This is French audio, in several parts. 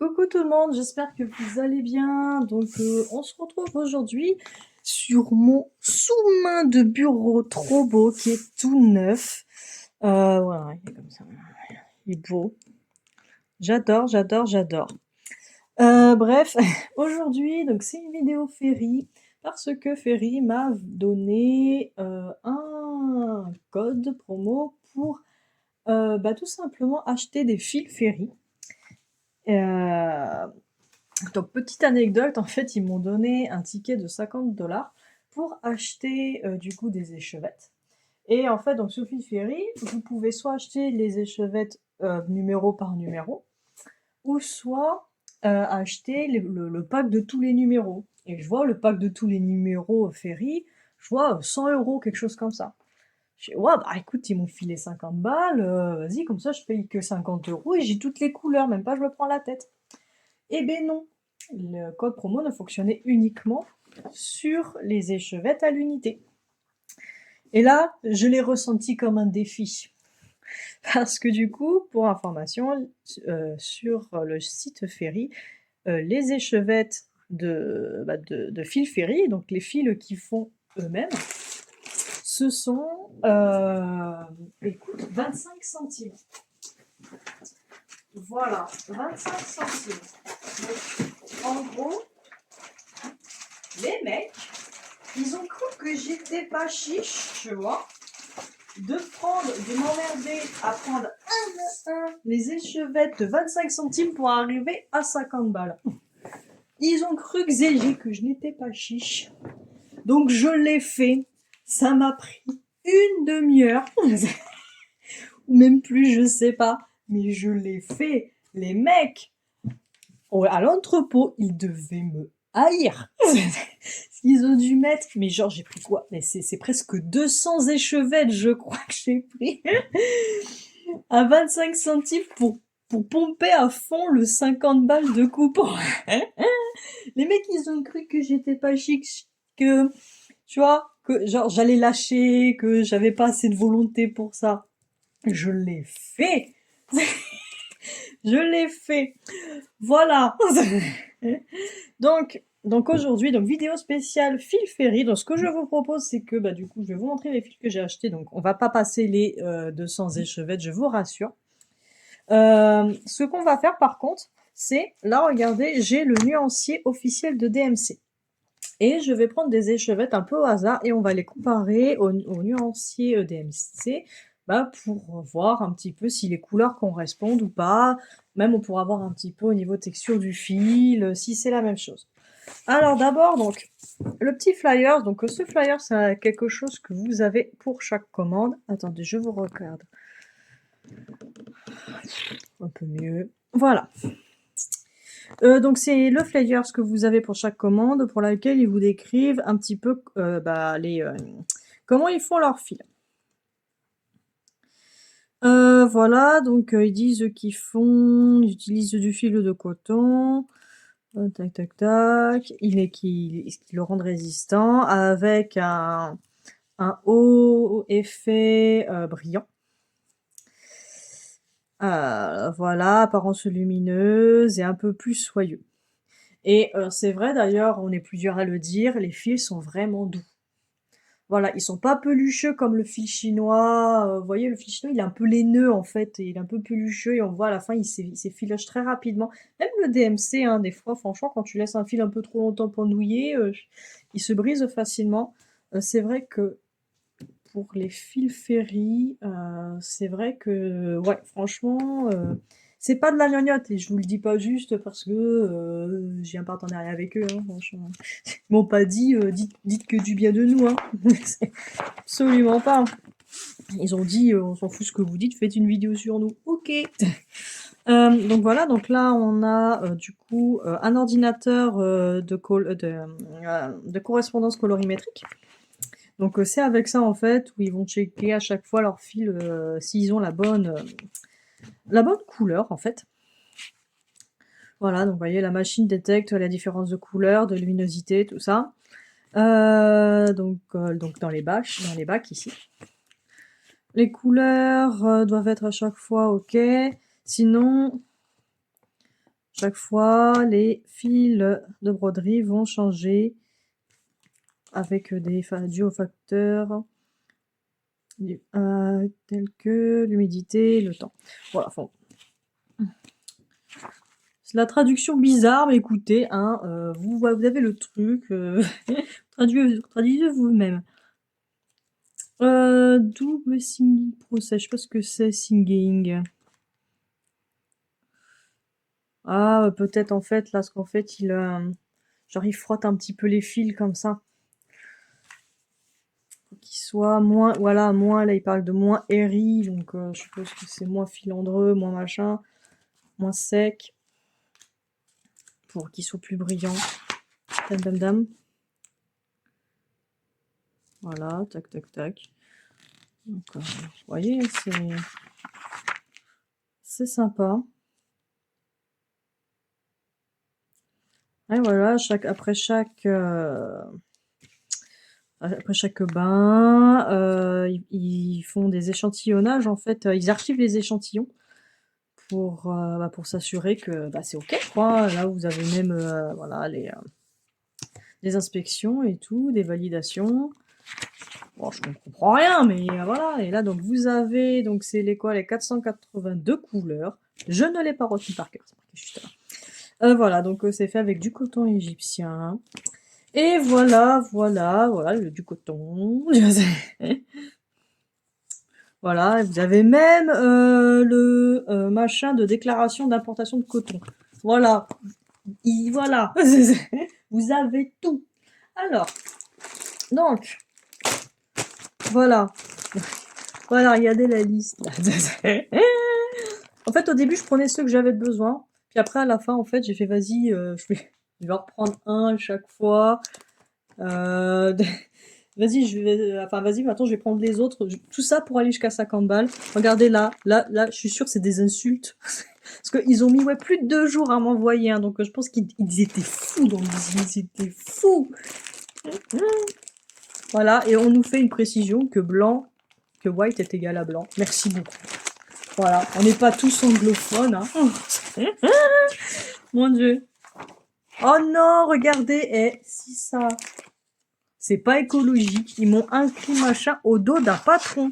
Coucou tout le monde, j'espère que vous allez bien. On se retrouve aujourd'hui sur mon sous-main de bureau trop beau qui est tout neuf. Voilà, il est comme ça. Il est beau. J'adore, j'adore, j'adore. Bref, aujourd'hui, donc c'est une vidéo Ferry parce que Ferry m'a donné un code promo pour tout simplement acheter des fils Ferry. Donc, petite anecdote, en fait, ils m'ont donné un ticket de 50 $ pour acheter du coup des échevettes. Et en fait, donc sur Fil Ferry, vous pouvez soit acheter les échevettes numéro par numéro, ou soit acheter le pack de tous les numéros. Et je vois le pack de tous les numéros Ferry, je vois 100 €, quelque chose comme ça. Je dis, ouais, bah écoute, ils m'ont filé 50 balles, vas-y, comme ça je paye que 50 € et j'ai toutes les couleurs, même pas je me prends la tête. Eh ben non, le code promo ne fonctionnait uniquement sur les échevettes à l'unité. Et là, je l'ai ressenti comme un défi. Parce que du coup, pour information, sur le site Ferry, les échevettes de fil Ferry, donc les fils qu'ils font eux-mêmes, ce sont, écoute, 25 centimes. Voilà, 25 centimes. Donc, en gros, les mecs, ils ont cru que j'étais pas chiche, tu vois, de m'emmerder à prendre les échevettes de 25 centimes pour arriver à 50 balles. Ils ont cru que je n'étais pas chiche. Donc je l'ai fait. Ça m'a pris une demi-heure. Ou même plus, je sais pas. Mais je l'ai fait. Les mecs, à l'entrepôt, ils devaient me haïr. Ils ont dû mettre, mais genre j'ai pris quoi? Mais c'est presque 200 échevettes, je crois que j'ai pris à 25 centimes pour pomper à fond le 50 balles de coupon. Les mecs, ils ont cru que j'étais pas chic, que, tu vois, que genre j'allais lâcher, que j'avais pas assez de volonté pour ça. Je l'ai fait. Je l'ai fait. Voilà. Donc aujourd'hui, donc vidéo spéciale fil Ferry. Donc ce que je vous propose, c'est que du coup, je vais vous montrer les fils que j'ai achetés. Donc on va pas passer les 200 échevettes, je vous rassure. Ce qu'on va faire par contre, c'est, là regardez, j'ai le nuancier officiel de DMC. Et je vais prendre des échevettes un peu au hasard et on va les comparer au nuancier DMC pour voir un petit peu si les couleurs correspondent ou pas. Même on pourra voir un petit peu au niveau texture du fil, si c'est la même chose. Alors d'abord, donc, le petit flyer. Donc ce flyer, c'est quelque chose que vous avez pour chaque commande. Attendez, je vous regarde. Un peu mieux. Voilà. Donc c'est le flyer que vous avez pour chaque commande, pour laquelle ils vous décrivent un petit peu comment ils font leur fil. Voilà, donc ils disent ils utilisent du fil de coton, tac tac tac, qu'ils le rendent résistant avec un haut effet brillant. Voilà, apparence lumineuse et un peu plus soyeux. Et c'est vrai d'ailleurs, on est plusieurs à le dire, les fils sont vraiment doux. Voilà, ils sont pas pelucheux comme le fil chinois. Vous voyez, le fil chinois, il est un peu laineux en fait, et il est un peu pelucheux et on voit à la fin, il s'effiloche très rapidement. Même le DMC, hein, des fois, franchement, quand tu laisses un fil un peu trop longtemps pendouiller, il se brise facilement. C'est vrai que pour les fils Ferry, c'est vrai que, ouais, franchement, c'est pas de la gnognotte, et je vous le dis pas juste parce que j'ai un partenariat avec eux, hein, franchement. Ils m'ont pas dit, dites que du bien de nous, hein. Absolument pas. Ils ont dit, on s'en fout ce que vous dites, faites une vidéo sur nous. Ok. Donc voilà, donc là on a du coup un ordinateur de correspondance colorimétrique. Donc c'est avec ça en fait où ils vont checker à chaque fois leur fil s'ils ont la bonne couleur en fait. Voilà, donc vous voyez la machine détecte la différence de couleur, de luminosité, tout ça. Donc dans les bacs ici. Les couleurs doivent être à chaque fois ok. Sinon, Chaque fois, les fils de broderie vont changer avec des duofacteurs tels que l'humidité, le temps. Voilà, enfin, c'est la traduction bizarre, mais écoutez, hein, vous avez le truc, traduisez vous-même. Double singing process, je sais pas ce que c'est, singing. Ah, peut-être en fait, là, ce qu'en fait, genre, il frotte un petit peu les fils comme ça. Pour qu'ils soient moins, voilà, moins, là, il parle de moins airy, donc je suppose que c'est moins filandreux, moins machin, moins sec, pour qu'ils soient plus brillants. Dam, dam, dam. Voilà, tac, tac, tac. Donc, vous voyez, c'est sympa. Et voilà, après chaque bain, ils font des échantillonnages, en fait, ils archivent les échantillons pour s'assurer que c'est ok, quoi. Là, vous avez même voilà, les inspections et tout, des validations. Bon, je ne comprends rien, mais voilà. Et là, donc, vous avez, donc, c'est les 482 couleurs. Je ne l'ai pas retenu par cœur, c'est marqué juste là. Voilà, donc c'est fait avec du coton égyptien. Et voilà, du coton. Voilà, vous avez même le machin de déclaration d'importation de coton. Voilà, voilà, vous avez tout. Alors, donc, voilà, voilà, regardez la liste. En fait, au début, je prenais ceux que j'avais besoin. Puis après, à la fin, en fait, j'ai fait, vas-y, je vais en reprendre un chaque fois. Vas-y, vas-y, maintenant je vais prendre les autres. Tout ça pour aller jusqu'à 50 balles. Regardez là, je suis sûre que c'est des insultes. Parce qu'ils ont mis plus de 2 jours à m'envoyer, hein, donc je pense qu'ils étaient fous dans l'usine, ils étaient fous. Voilà, et on nous fait une précision que white est égal à blanc. Merci beaucoup. Voilà, on n'est pas tous anglophones, hein. Mon Dieu. Oh non, regardez, si ça, c'est pas écologique. Ils m'ont inscrit machin au dos d'un patron.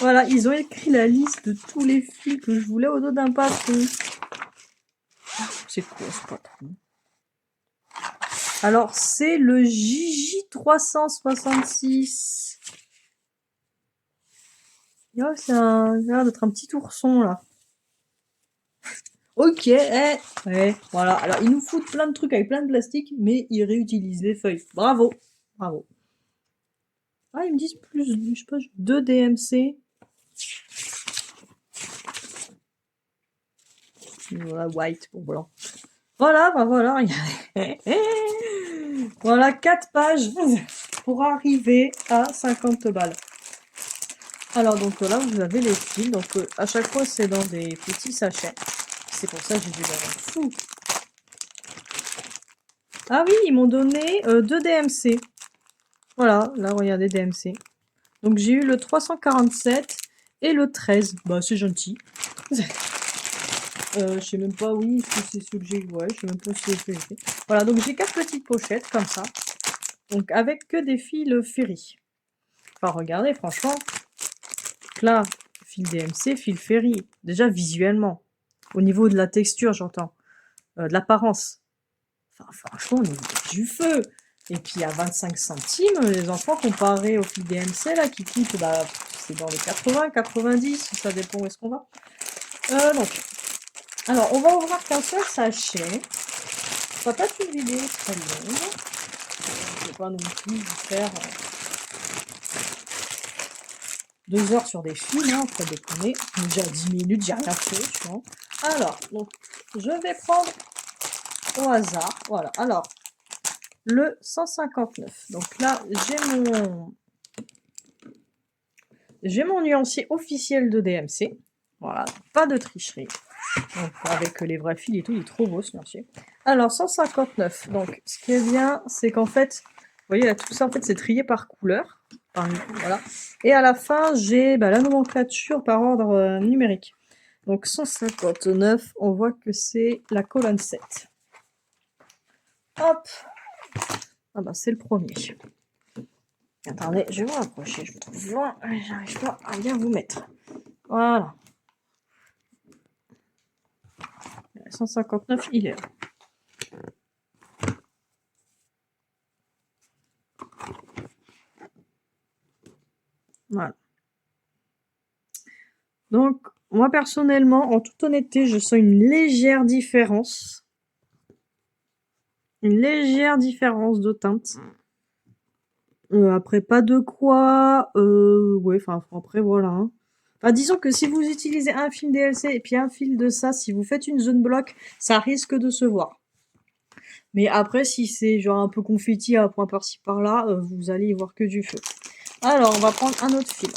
Voilà, ils ont écrit la liste de tous les fils que je voulais au dos d'un patron. C'est quoi ce patron? Alors, c'est le JJ366. Oh, ça a l'air d'être un petit ourson, là. Ok, voilà. Alors, ils nous foutent plein de trucs avec plein de plastique, mais ils réutilisent les feuilles. Bravo, bravo. Ah, ils me disent plus, je sais pas, 2 DMC. Voilà, white pour blanc. Voilà, voilà, voilà, 4 pages pour arriver à 50 balles. Alors, donc là, vous avez les fils. Donc, à chaque fois, c'est dans des petits sachets. C'est pour ça que j'ai dû les rendre fous. Ah oui, ils m'ont donné 2 DMC. Voilà, là, regardez, DMC. Donc, j'ai eu le 347 et le 13. Bah, c'est gentil. Je sais même pas, oui, si c'est ce que j'ai. Ouais, je sais même pas si c'est ce que j'ai fait. Voilà, donc j'ai 4 petites pochettes comme ça. Donc, avec que des fils Ferry. Enfin, regardez, franchement. Là, fil DMC, fil Ferry. Déjà, visuellement. Au niveau de la texture, j'entends. De l'apparence. Enfin, franchement, on est du feu. Et puis, à 25 centimes, les enfants, comparés au fil DMC, là, qui coûte, c'est dans les 80, 90, ça dépend où est-ce qu'on va. Donc, alors, on va ouvrir qu'un seul sachet. Ça va pas être une vidéo très longue. Je ne vais pas non plus vous faire 2 heures sur des fils, hein, faut déconner. Déjà 10 minutes, j'ai rien fait, tu vois. Alors, donc, je vais prendre au hasard. Voilà, alors, le 159. Donc là, j'ai mon nuancier officiel de DMC. Voilà, pas de tricherie. Donc, avec les vrais fils et tout, il est trop beau ce nuancier. Alors, 159. Donc, ce qui est bien, c'est qu'en fait, vous voyez là, tout ça, en fait, c'est trié par couleur. Voilà. Et à la fin, j'ai la nomenclature par ordre numérique. Donc 159, on voit que c'est la colonne 7. Hop. Ah bah c'est le premier. Attendez, je vais vous rapprocher, je vous trouve loin, j'arrive pas à bien vous mettre. Voilà. 159, il est là. Voilà. Donc, moi personnellement, en toute honnêteté, je sens une légère différence. Une légère différence de teinte. Après, pas de quoi. Ouais, enfin, après, voilà. Hein. Enfin, disons que si vous utilisez un fil DLC et puis un fil de ça, si vous faites une zone bloc, ça risque de se voir. Mais après, si c'est genre un peu confetti à point par-ci par-là, vous allez y voir que du feu. Alors, on va prendre un autre fil.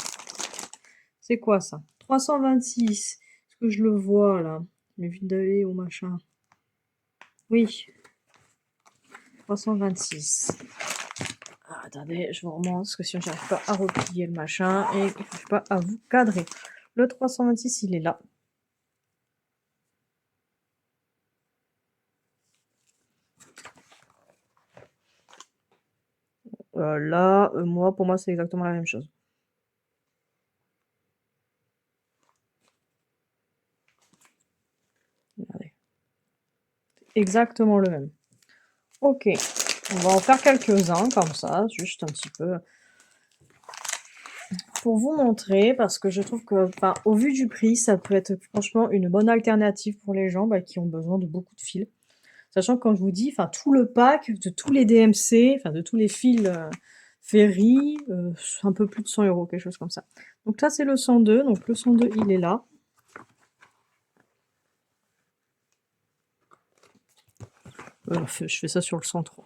C'est quoi ça? 326. Est-ce que je le vois là? Mais vite d'aller au machin. Oui. 326. Ah, attendez, je vous remonte parce que sinon j'arrive pas à replier le machin et je n'arrive pas à vous cadrer. Le 326, il est là. Là, moi, pour moi, c'est exactement la même chose. Regardez. Exactement le même. Ok, on va en faire quelques-uns comme ça, juste un petit peu pour vous montrer, parce que je trouve que, enfin, au vu du prix, ça peut être franchement une bonne alternative pour les gens qui ont besoin de beaucoup de fils. Sachant que quand je vous dis, enfin, tout le pack de tous les DMC, enfin, de tous les fils Ferry, un peu plus de 100 €, quelque chose comme ça. Donc là, c'est le 102, donc le 102, il est là. Je fais ça sur le 103.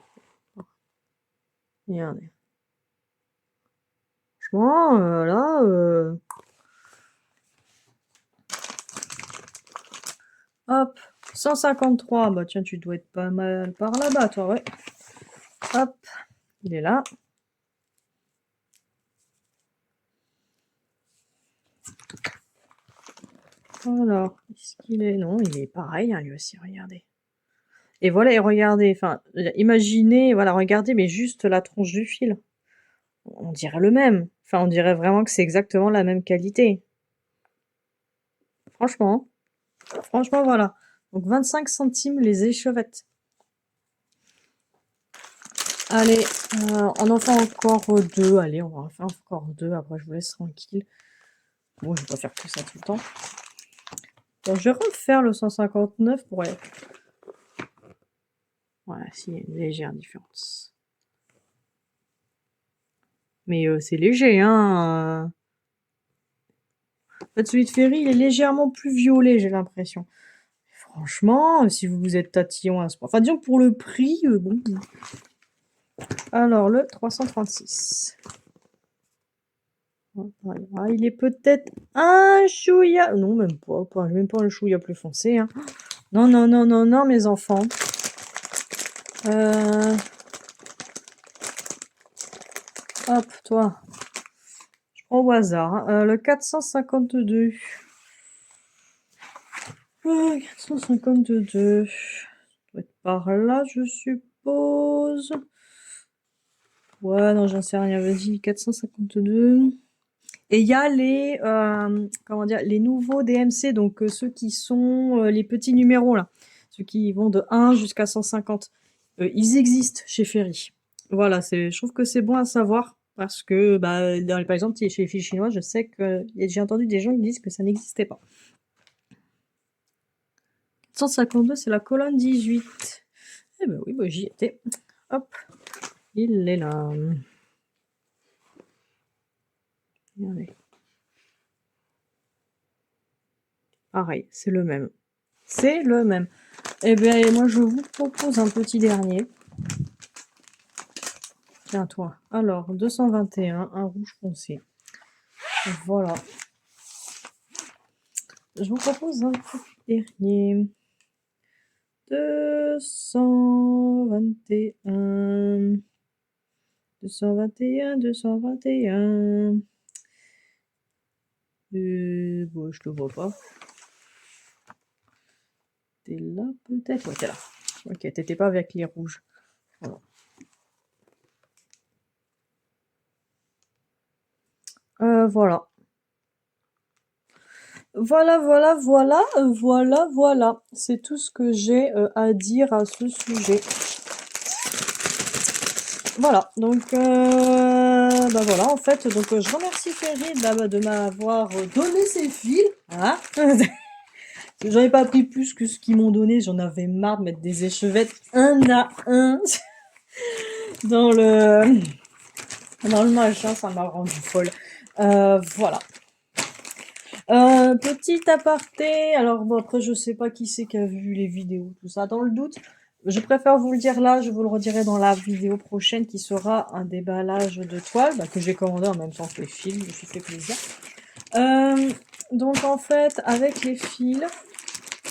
Regardez. Franchement, là... Hop, 153. Bah tiens, tu dois être pas mal par là-bas, toi, ouais. Hop, il est là. Alors, est-ce qu'il est... Non, il est pareil, hein, lui aussi, regardez. Et voilà, et regardez, enfin, imaginez, voilà, regardez, mais juste la tronche du fil. On dirait le même. Enfin, on dirait vraiment que c'est exactement la même qualité. Franchement. Franchement, voilà. Donc 25 centimes les échevettes. Allez, on en fait encore deux. Allez, on va en faire encore deux. Après, je vous laisse tranquille. Bon, je vais pas faire que ça tout le temps. Donc, je vais refaire le 159 pour aller. Voilà, s'il y a une légère différence. Mais c'est léger, hein. En fait, celui de Ferry, il est légèrement plus violet, j'ai l'impression. Franchement, si vous êtes tatillon à ce point. Enfin, disons que pour le prix, bon. Alors, le 336. Ah, il est peut-être un chouïa. Non, même pas un chouïa plus foncé. Hein. Non, non, non, non, non, mes enfants. Hop, toi. Je prends au hasard. Hein. Le 452. 452. Ça doit être par là, je suppose. Ouais, non, j'en sais rien. Vas-y, 452. Et il y a les, comment dire, les nouveaux DMC, donc ceux qui sont les petits numéros là, ceux qui vont de 1 jusqu'à 150. Ils existent chez Ferry. Voilà, je trouve que c'est bon à savoir parce que, bah, par exemple, chez les filles chinois, je sais que j'ai entendu des gens qui disent que ça n'existait pas. 152, c'est la colonne 18. Eh ben oui, bah, j'y étais. Hop, il est là. Regardez. Pareil, c'est le même. C'est le même. Eh bien, moi, je vous propose un petit dernier. Tiens, toi. Alors, 221, un rouge foncé. Voilà. Je vous propose un petit dernier. 221. 221, 221. Bon, je le vois pas. t'es là peut-être? Ouais, t'es là. Ok, t'étais pas avec les rouges. Voilà. Voilà. Voilà. C'est tout ce que j'ai à dire à ce sujet. Voilà, donc bah voilà, en fait, donc je remercie Ferry de m'avoir donné ces fils, hein. J'en ai pas pris plus que ce qu'ils m'ont donné, j'en avais marre de mettre des échevettes un à un dans le machin, ça m'a rendu folle. Voilà. Petit aparté, alors bon après je sais pas qui c'est qui a vu les vidéos, tout ça, dans le doute, je préfère vous le dire là, je vous le redirai dans la vidéo prochaine qui sera un déballage de toile, que j'ai commandé en même temps que les fils, je me suis fait plaisir. Donc en fait, avec les fils,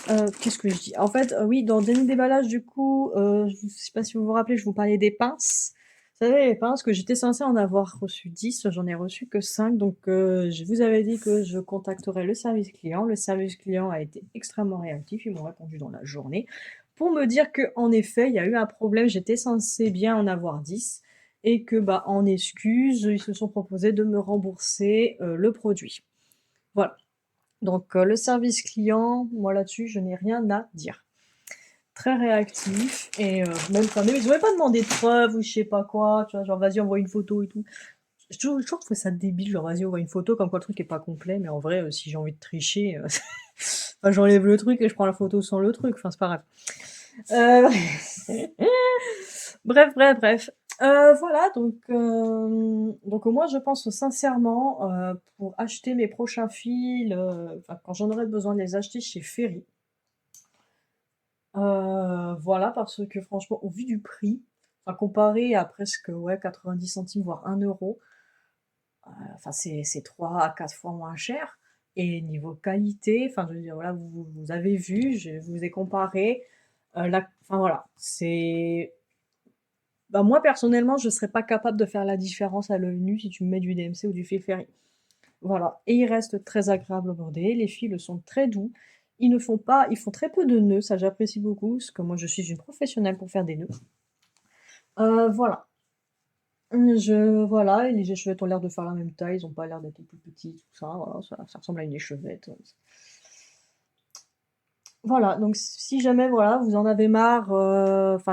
qu'est-ce que je dis? En fait, oui, dans le déballage du coup, je sais pas si vous vous rappelez, je vous parlais des pinces. Vous savez, les pinces que j'étais censée en avoir reçu 10, j'en ai reçu que 5, donc je vous avais dit que je contacterais le service client. Le service client a été extrêmement réactif, ils m'ont répondu dans la journée pour me dire que en effet, il y a eu un problème, j'étais censée bien en avoir 10 et que bah en excuse, ils se sont proposés de me rembourser le produit. Voilà. Donc le service client, moi là-dessus, je n'ai rien à dire. Très réactif et même quand même, ils n'avaient pas demandé de preuves ou je sais pas quoi, tu vois, genre vas-y envoie une photo et tout. Je toujours trouvé ça débile, genre vas-y envoie une photo comme quoi le truc est pas complet, mais en vrai si j'ai envie de tricher, enfin, j'enlève le truc et je prends la photo sans le truc, enfin c'est pas grave. Bref. Voilà, donc moi je pense sincèrement pour acheter mes prochains fils, quand j'en aurai besoin de les acheter chez Ferry. Voilà, parce que franchement, au vu du prix, comparé à presque 90 centimes, voire 1 euro, c'est 3 à 4 fois moins cher. Et niveau qualité, je veux dire, voilà, vous avez vu, je vous ai comparé. Voilà, c'est. Bah, moi, personnellement, je serais pas capable de faire la différence à l'œil nu si tu me mets du DMC ou du fil Ferry. Voilà, et ils restent très agréables au border, les fils sont très doux, ils font très peu de nœuds, ça j'apprécie beaucoup, parce que moi je suis une professionnelle pour faire des nœuds. Voilà. Voilà, et les échevettes ont l'air de faire la même taille, ils ont pas l'air d'être plus petits, tout ça, voilà, ça ressemble à une échevette. Voilà, donc si jamais voilà, vous en avez marre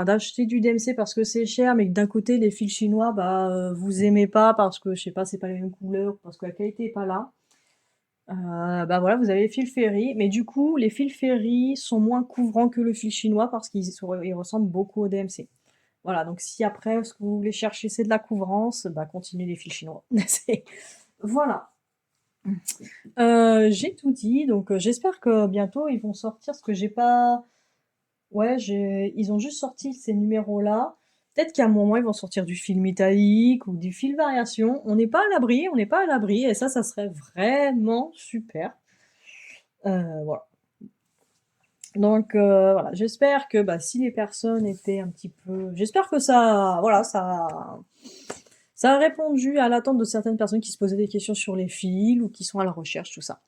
d'acheter du DMC parce que c'est cher, mais que d'un côté les fils chinois, vous aimez pas parce que je sais pas, c'est pas les mêmes couleurs, parce que la qualité est pas là. Voilà, vous avez les fils Ferry, mais du coup, les fils Ferry sont moins couvrants que le fil chinois parce qu'ils ressemblent beaucoup au DMC. Voilà, donc si après, ce que vous voulez chercher, c'est de la couvrance, continuez les fils chinois. Voilà. J'ai tout dit, donc j'espère que bientôt ils vont sortir, ce que j'ai pas. Ouais, ils ont juste sorti ces numéros-là. Peut-être qu'à un moment, ils vont sortir du film italique ou du film variation. On n'est pas à l'abri, et ça serait vraiment super. Voilà. Donc voilà, j'espère que si les personnes étaient un petit peu. J'espère que ça a répondu à l'attente de certaines personnes qui se posaient des questions sur les fils ou qui sont à la recherche, tout ça.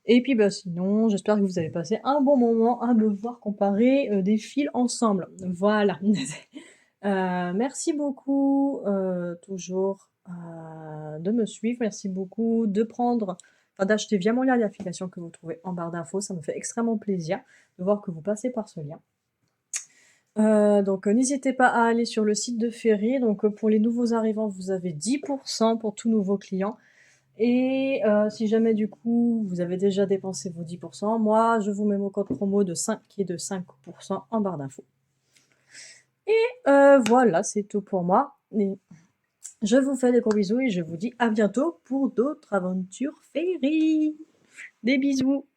Et puis sinon, j'espère que vous avez passé un bon moment à me voir comparer des fils ensemble. Voilà. Merci beaucoup toujours de me suivre. Merci beaucoup d'acheter via mon lien d'affiliation que vous trouvez en barre d'infos. Ça me fait extrêmement plaisir de voir que vous passez par ce lien. Donc n'hésitez pas à aller sur le site de Ferry. Donc pour les nouveaux arrivants, vous avez 10% pour tout nouveau client. Et si jamais du coup vous avez déjà dépensé vos 10%, moi je vous mets mon code promo de 5 qui est de 5% en barre d'infos. Et voilà, c'est tout pour moi. Et je vous fais des gros bisous et je vous dis à bientôt pour d'autres aventures Ferry. Des bisous.